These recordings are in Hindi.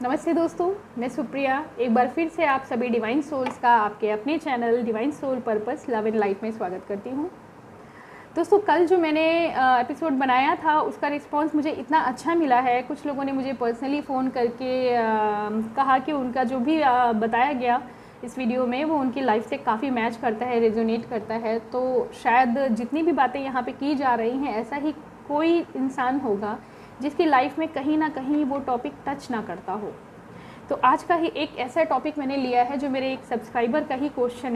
नमस्ते दोस्तों, मैं सुप्रिया एक बार फिर से आप सभी डिवाइन सोल्स का आपके अपने channel divine soul purpose love and life में स्वागत करती हूँ। दोस्तों, कल जो मैंने एपिसोड बनाया था उसका रिस्पांस मुझे इतना अच्छा मिला है। कुछ लोगों ने मुझे पर्सनली फ़ोन करके कहा कि उनका जो भी बताया गया इस वीडियो में वो उनकी लाइफ से काफ़ी मैच करता है, रेजोनेट करता है। तो शायद जितनी भी बातें यहाँ पे की जा रही हैं, ऐसा ही कोई इंसान होगा जिसकी लाइफ में कहीं ना कहीं वो टॉपिक टच ना करता हो। तो आज का ही एक ऐसा टॉपिक मैंने लिया है जो मेरे एक सब्सक्राइबर का ही क्वेश्चन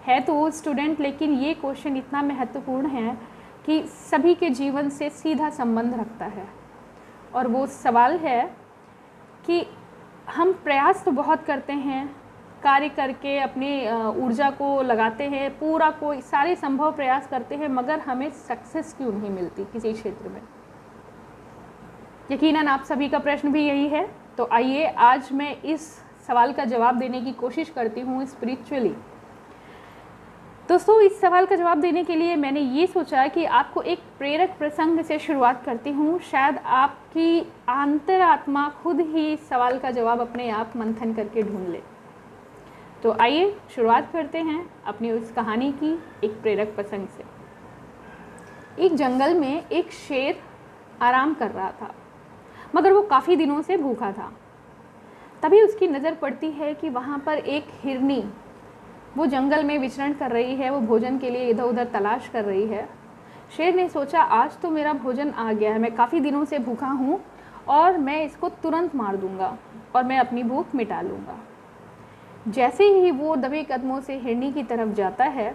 है तो वो स्टूडेंट, लेकिन ये क्वेश्चन इतना महत्वपूर्ण है कि सभी के जीवन से सीधा संबंध रखता है। और वो सवाल है कि हम प्रयास तो बहुत करते हैं, कार्य करके अपनी ऊर्जा को लगाते हैं, पूरा कोई सारे संभव प्रयास करते हैं, मगर हमें सक्सेस क्यों नहीं मिलती किसी क्षेत्र में। यकीनन आप सभी का प्रश्न भी यही है। तो आइए आज मैं इस सवाल का जवाब देने की कोशिश करती हूँ स्पिरिचुअली। दोस्तों, इस सवाल का जवाब देने के लिए मैंने ये सोचा कि आपको एक प्रेरक प्रसंग से शुरुआत करती हूँ। शायद आपकी अंतरात्मा खुद ही इस सवाल का जवाब अपने आप मंथन करके ढूंढ ले। तो आइए शुरुआत करते हैं अपनी उस कहानी की एक प्रेरक प्रसंग से। एक जंगल में एक शेर आराम कर रहा था, मगर वो काफ़ी दिनों से भूखा था। तभी उसकी नज़र पड़ती है कि वहाँ पर एक हिरनी वो जंगल में विचरण कर रही है, वो भोजन के लिए इधर उधर तलाश कर रही है। शेर ने सोचा, आज तो मेरा भोजन आ गया है, मैं काफ़ी दिनों से भूखा हूँ और मैं इसको तुरंत मार दूँगा और मैं अपनी भूख मिटा लूँगा। जैसे ही वो दबे कदमों से हिरनी की तरफ जाता है,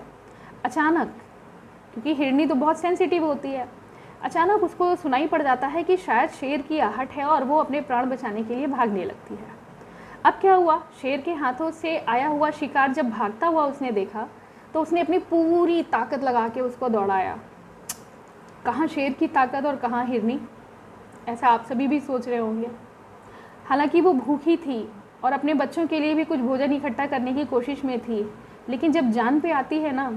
अचानक, क्योंकि हिरनी तो बहुत सेंसिटिव होती है, अचानक उसको सुनाई पड़ जाता है कि शायद शेर की आहट है और वो अपने प्राण बचाने के लिए भागने लगती है। अब क्या हुआ, शेर के हाथों से आया हुआ शिकार जब भागता हुआ उसने देखा तो उसने अपनी पूरी ताकत लगा के उसको दौड़ाया। कहाँ शेर की ताकत और कहाँ हिरनी, ऐसा आप सभी भी सोच रहे होंगे। हालांकि वो भूखी थी और अपने बच्चों के लिए भी कुछ भोजन इकट्ठा करने की कोशिश में थी, लेकिन जब जान पे आती है ना,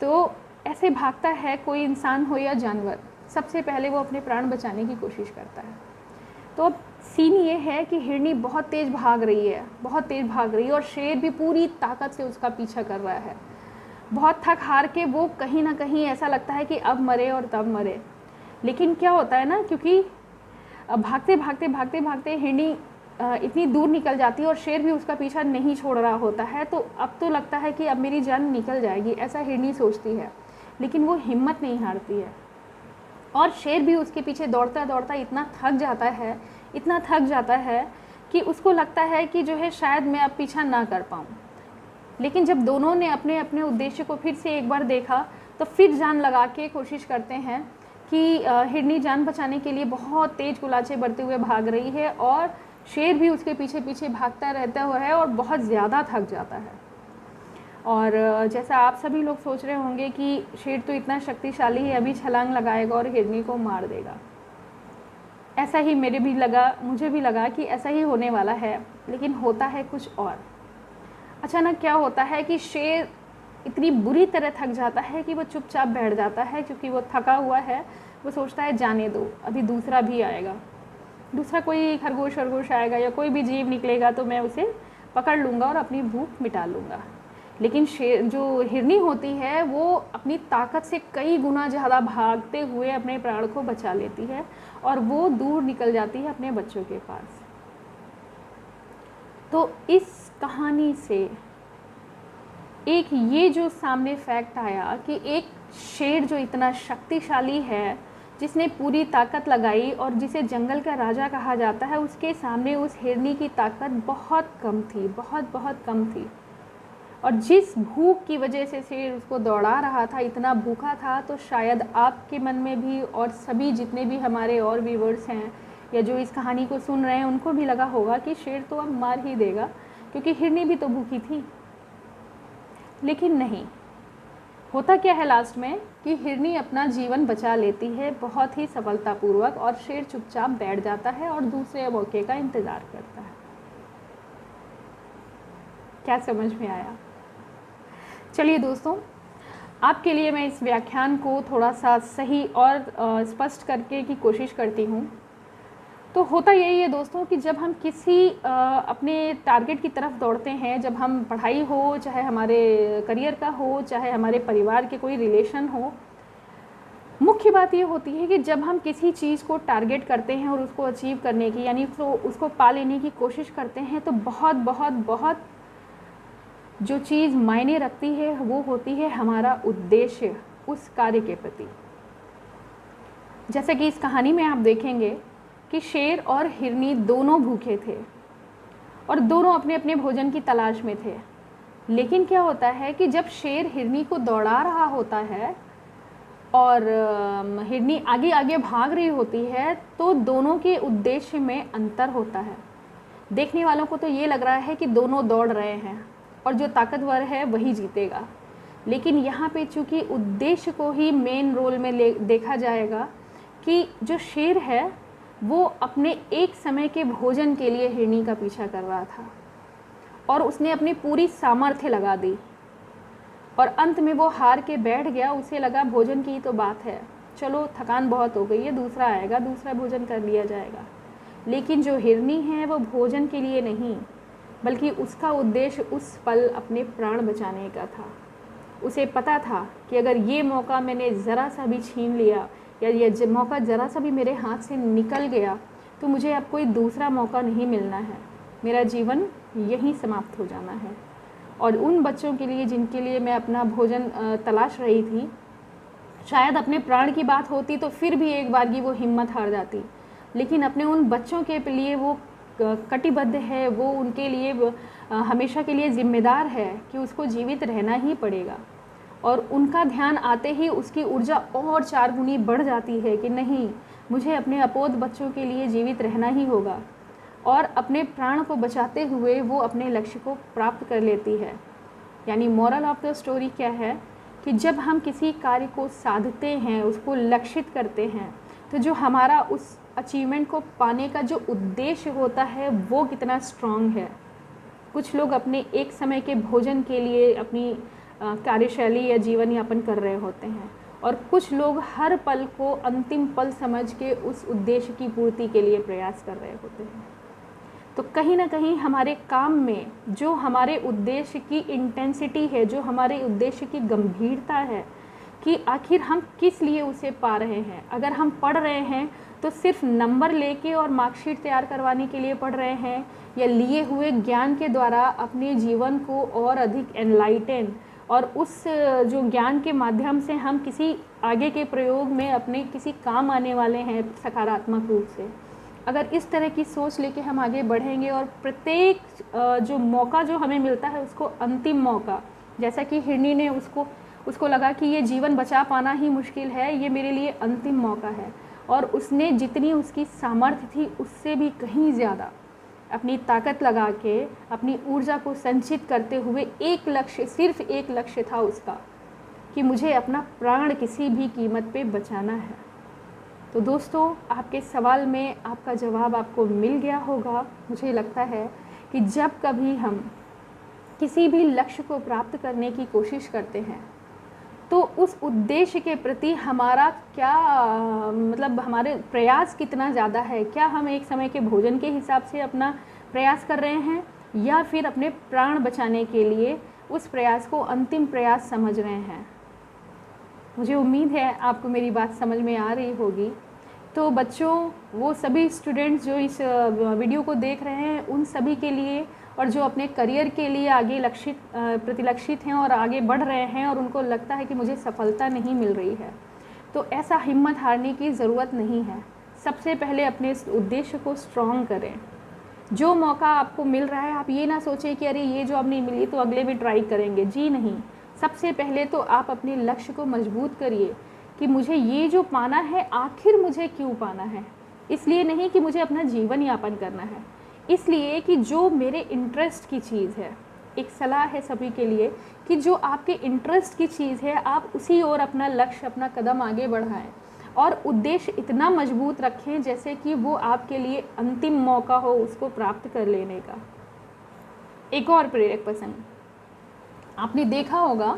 तो ऐसे भागता है कोई इंसान हो या जानवर, सबसे पहले वो अपने प्राण बचाने की कोशिश करता है। तो अब सीन ये है कि हिरनी बहुत तेज़ भाग रही है, बहुत तेज़ भाग रही है और शेर भी पूरी ताकत से उसका पीछा कर रहा है। बहुत थक हार के वो कहीं ना कहीं ऐसा लगता है कि अब मरे और तब मरे। लेकिन क्या होता है ना, क्योंकि भागते भागते भागते भागते हिरनी इतनी दूर निकल जाती है और शेर भी उसका पीछा नहीं छोड़ रहा होता है, तो अब तो लगता है कि अब मेरी जान निकल जाएगी, ऐसा हिरनी सोचती है। लेकिन वो हिम्मत नहीं हारती है और शेर भी उसके पीछे दौड़ता दौड़ता इतना थक जाता है कि उसको लगता है कि जो है शायद मैं अब पीछा ना कर पाऊँ। लेकिन जब दोनों ने अपने अपने उद्देश्य को फिर से एक बार देखा तो फिर जान लगा के कोशिश करते हैं कि हिरनी जान बचाने के लिए बहुत तेज़ कुलाचे बढ़ते हुए भाग रही है और शेर भी उसके पीछे पीछे भागता रहता हुआ है और बहुत ज़्यादा थक जाता है। और जैसा आप सभी लोग सोच रहे होंगे कि शेर तो इतना शक्तिशाली है, अभी छलांग लगाएगा और हिरनी को मार देगा। ऐसा ही मुझे भी लगा कि ऐसा ही होने वाला है, लेकिन होता है कुछ और। अचानक क्या होता है कि शेर इतनी बुरी तरह थक जाता है कि वो चुपचाप बैठ जाता है, क्योंकि वो थका हुआ है। वो सोचता है जाने दो, अभी दूसरा भी आएगा, दूसरा कोई खरगोश वरगोश आएगा या कोई भी जीव निकलेगा तो मैं उसे पकड़ लूँगा और अपनी भूख मिटा लूँगा। लेकिन शेर, जो हिरनी होती है, वो अपनी ताकत से कई गुना ज़्यादा भागते हुए अपने प्राण को बचा लेती है और वो दूर निकल जाती है अपने बच्चों के पास। तो इस कहानी से एक ये जो सामने फैक्ट आया कि एक शेर जो इतना शक्तिशाली है, जिसने पूरी ताकत लगाई और जिसे जंगल का राजा कहा जाता है, उसके सामने उस हिरनी की ताकत बहुत कम थी, बहुत बहुत कम थी। और जिस भूख की वजह से शेर उसको दौड़ा रहा था, इतना भूखा था, तो शायद आपके मन में भी और सभी जितने भी हमारे और व्यूअर्स हैं या जो इस कहानी को सुन रहे हैं, उनको भी लगा होगा कि शेर तो अब मार ही देगा, क्योंकि हिरनी भी तो भूखी थी। लेकिन नहीं, होता क्या है लास्ट में कि हिरनी अपना जीवन बचा लेती है बहुत ही सफलतापूर्वक और शेर चुपचाप बैठ जाता है और दूसरे मौके का इंतज़ार करता है। क्या समझ में आया? चलिए दोस्तों, आपके लिए मैं इस व्याख्यान को थोड़ा सा सही और स्पष्ट करके की कोशिश करती हूँ। तो होता यही है दोस्तों कि जब हम किसी अपने टारगेट की तरफ दौड़ते हैं, जब हम पढ़ाई हो, चाहे हमारे करियर का हो, चाहे हमारे परिवार के कोई रिलेशन हो, मुख्य बात ये होती है कि जब हम किसी चीज़ को टारगेट करते हैं और उसको अचीव करने की, यानी उसको पा लेने की कोशिश करते हैं, तो बहुत बहुत बहुत जो चीज़ मायने रखती है वो होती है हमारा उद्देश्य उस कार्य के प्रति। जैसे कि इस कहानी में आप देखेंगे कि शेर और हिरनी दोनों भूखे थे और दोनों अपने अपने भोजन की तलाश में थे। लेकिन क्या होता है कि जब शेर हिरनी को दौड़ा रहा होता है और हिरनी आगे आगे भाग रही होती है, तो दोनों के उद्देश्य में अंतर होता है। देखने वालों को तो ये लग रहा है कि दोनों दौड़ रहे हैं और जो ताकतवर है वही जीतेगा, लेकिन यहाँ पे चूँकि उद्देश्य को ही मेन रोल में देखा जाएगा कि जो शेर है वो अपने एक समय के भोजन के लिए हिरनी का पीछा कर रहा था और उसने अपनी पूरी सामर्थ्य लगा दी और अंत में वो हार के बैठ गया। उसे लगा भोजन की तो बात है, चलो थकान बहुत हो गई है, दूसरा आएगा, दूसरा भोजन कर लिया जाएगा। लेकिन जो हिरनी है वो भोजन के लिए नहीं, बल्कि उसका उद्देश्य उस पल अपने प्राण बचाने का था। उसे पता था कि अगर ये मौका मैंने ज़रा सा भी छीन लिया या ये मौका ज़रा सा भी मेरे हाथ से निकल गया तो मुझे अब कोई दूसरा मौका नहीं मिलना है, मेरा जीवन यहीं समाप्त हो जाना है। और उन बच्चों के लिए जिनके लिए मैं अपना भोजन तलाश रही थी, शायद अपने प्राण की बात होती तो फिर भी एक बार की वो हिम्मत हार जाती, लेकिन अपने उन बच्चों के लिए वो कटिबद्ध है, वो उनके लिए हमेशा के लिए ज़िम्मेदार है कि उसको जीवित रहना ही पड़ेगा। और उनका ध्यान आते ही उसकी ऊर्जा और 4 गुनी बढ़ जाती है कि नहीं, मुझे अपने अपोध बच्चों के लिए जीवित रहना ही होगा। और अपने प्राण को बचाते हुए वो अपने लक्ष्य को प्राप्त कर लेती है। यानी मोरल ऑफ द स्टोरी क्या है कि जब हम किसी कार्य को साधते हैं, उसको लक्षित करते हैं, तो जो हमारा उस अचीवमेंट को पाने का जो उद्देश्य होता है वो कितना स्ट्रॉन्ग है। कुछ लोग अपने एक समय के भोजन के लिए अपनी कार्यशैली या जीवन यापन कर रहे होते हैं और कुछ लोग हर पल को अंतिम पल समझ के उस उद्देश्य की पूर्ति के लिए प्रयास कर रहे होते हैं। तो कहीं ना कहीं हमारे काम में जो हमारे उद्देश्य की इंटेंसिटी है, जो हमारे उद्देश्य की गंभीरता है कि आखिर हम किस लिए उसे पा रहे हैं। अगर हम पढ़ रहे हैं तो सिर्फ नंबर लेके और मार्कशीट तैयार करवाने के लिए पढ़ रहे हैं, या लिए हुए ज्ञान के द्वारा अपने जीवन को और अधिक एनलाइटन और उस जो ज्ञान के माध्यम से हम किसी आगे के प्रयोग में अपने किसी काम आने वाले हैं सकारात्मक रूप से। अगर इस तरह की सोच लेके हम आगे बढ़ेंगे और प्रत्येक जो मौका जो हमें मिलता है उसको अंतिम मौका, जैसा कि हिरनी ने उसको लगा कि ये जीवन बचा पाना ही मुश्किल है, ये मेरे लिए अंतिम मौका है, और उसने जितनी उसकी सामर्थ्य थी उससे भी कहीं ज़्यादा अपनी ताकत लगा के अपनी ऊर्जा को संचित करते हुए एक लक्ष्य, सिर्फ एक लक्ष्य था उसका कि मुझे अपना प्राण किसी भी कीमत पे बचाना है। तो दोस्तों, आपके सवाल में आपका जवाब आपको मिल गया होगा। मुझे लगता है कि जब कभी हम किसी भी लक्ष्य को प्राप्त करने की कोशिश करते हैं तो उस उद्देश्य के प्रति हमारा क्या मतलब हमारे प्रयास कितना ज़्यादा है। क्या हम एक समय के भोजन के हिसाब से अपना प्रयास कर रहे हैं या फिर अपने प्राण बचाने के लिए उस प्रयास को अंतिम प्रयास समझ रहे हैं। मुझे उम्मीद है आपको मेरी बात समझ में आ रही होगी। तो बच्चों, वो सभी स्टूडेंट्स जो इस वीडियो को देख रहे हैं उन सभी के लिए, और जो अपने करियर के लिए आगे प्रतिलक्षित हैं और आगे बढ़ रहे हैं और उनको लगता है कि मुझे सफलता नहीं मिल रही है, तो ऐसा हिम्मत हारने की ज़रूरत नहीं है। सबसे पहले अपने इस उद्देश्य को स्ट्रॉन्ग करें। जो मौका आपको मिल रहा है आप ये ना सोचें कि अरे ये जॉब नहीं मिली तो अगले में ट्राई करेंगे। जी नहीं, सबसे पहले तो आप अपने लक्ष्य को मजबूत करिए कि मुझे ये जो पाना है आखिर मुझे क्यों पाना है। इसलिए नहीं कि मुझे अपना जीवन यापन करना है, इसलिए कि जो मेरे इंटरेस्ट की चीज़ है। एक सलाह है सभी के लिए कि जो आपके इंटरेस्ट की चीज़ है आप उसी ओर अपना लक्ष्य, अपना कदम आगे बढ़ाएं और उद्देश्य इतना मजबूत रखें जैसे कि वो आपके लिए अंतिम मौका हो उसको प्राप्त कर लेने का। एक और प्रेरक प्रसंग, आपने देखा होगा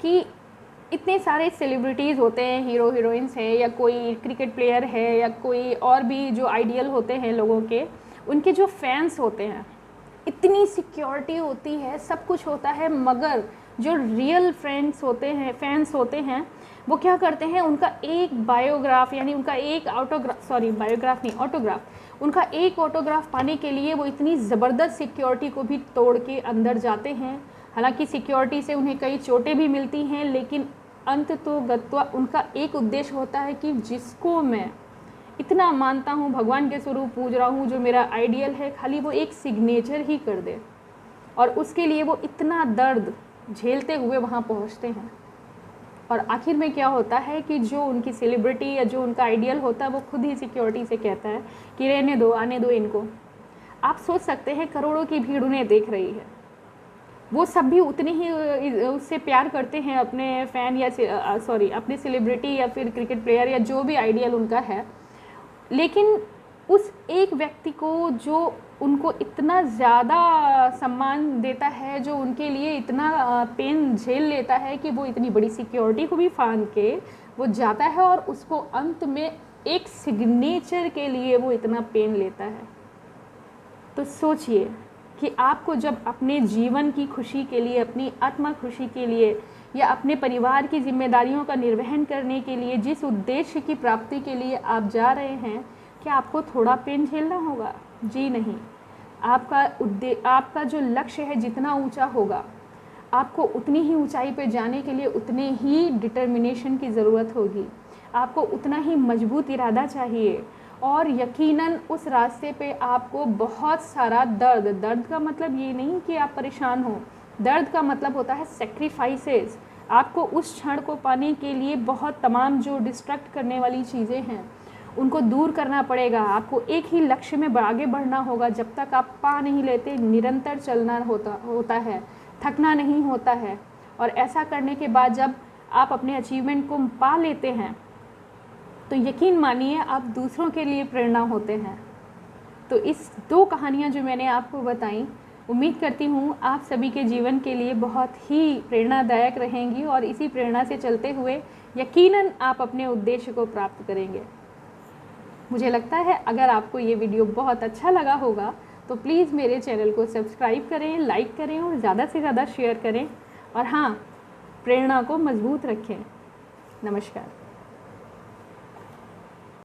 कि इतने सारे सेलिब्रिटीज़ होते हैं, हीरो हीरोइंस हैं, या कोई क्रिकेट प्लेयर है, या कोई और भी जो आइडियल होते हैं लोगों के, उनके जो फैंस होते हैं, इतनी सिक्योरिटी होती है, सब कुछ होता है, मगर जो रियल फ्रेंड्स होते हैं, फैंस होते हैं, वो क्या करते हैं, उनका एक बायोग्राफ, यानी उनका एक बायोग्राफ नहीं, ऑटोग्राफ, उनका एक ऑटोग्राफ पाने के लिए वो इतनी ज़बरदस्त सिक्योरिटी को भी तोड़ के अंदर जाते हैं। हालांकि सिक्योरिटी से उन्हें कई चोटें भी मिलती हैं, लेकिन अंत तो गत्वा उनका एक उद्देश्य होता है कि जिसको मैं इतना मानता हूँ, भगवान के स्वरूप पूज रहा हूँ, जो मेरा आइडियल है, खाली वो एक सिग्नेचर ही कर दे, और उसके लिए वो इतना दर्द झेलते हुए वहाँ पहुँचते हैं। और आखिर में क्या होता है कि जो उनकी सेलिब्रिटी या जो उनका आइडियल होता है, वो खुद ही सिक्योरिटी से कहता है कि रहने दो, आने दो इनको। आप सोच सकते हैं, करोड़ों की भीड़ उन्हें देख रही है, वो सब भी उतने ही उससे प्यार करते हैं, अपने फ़ैन या अपने सेलिब्रिटी या फिर क्रिकेट प्लेयर या जो भी आइडियल उनका है, लेकिन उस एक व्यक्ति को जो उनको इतना ज़्यादा सम्मान देता है, जो उनके लिए इतना पेन झेल लेता है कि वो इतनी बड़ी सिक्योरिटी को भी फांद के वो जाता है, और उसको अंत में एक सिग्नेचर के लिए वो इतना पेन लेता है। तो सोचिए कि आपको जब अपने जीवन की खुशी के लिए, अपनी आत्मा खुशी के लिए, या अपने परिवार की जिम्मेदारियों का निर्वहन करने के लिए, जिस उद्देश्य की प्राप्ति के लिए आप जा रहे हैं, क्या आपको थोड़ा पेन झेलना होगा? जी नहीं। आपका जो लक्ष्य है जितना ऊंचा होगा, आपको उतनी ही ऊंचाई पर जाने के लिए उतने ही डिटर्मिनेशन की ज़रूरत होगी, आपको उतना ही मजबूत इरादा चाहिए, और यकीनन उस रास्ते पे आपको बहुत सारा दर्द का मतलब ये नहीं कि आप परेशान हो, दर्द का मतलब होता है सेक्रीफाइसेस। आपको उस क्षण को पाने के लिए बहुत तमाम जो डिस्ट्रैक्ट करने वाली चीज़ें हैं, उनको दूर करना पड़ेगा। आपको एक ही लक्ष्य में आगे बढ़ना होगा। जब तक आप पा नहीं लेते, निरंतर चलना होता है, थकना नहीं होता है। और ऐसा करने के बाद जब आप अपने अचीवमेंट को पा लेते हैं, तो यकीन मानिए आप दूसरों के लिए प्रेरणा होते हैं। तो इस 2 कहानियाँ जो मैंने आपको बताई, उम्मीद करती हूँ आप सभी के जीवन के लिए बहुत ही प्रेरणादायक रहेंगी, और इसी प्रेरणा से चलते हुए यकीनन आप अपने उद्देश्य को प्राप्त करेंगे। मुझे लगता है अगर आपको ये वीडियो बहुत अच्छा लगा होगा, तो प्लीज़ मेरे चैनल को सब्सक्राइब करें, लाइक करें, और ज़्यादा से ज़्यादा शेयर करें। और हाँ, प्रेरणा को मजबूत रखें। नमस्कार।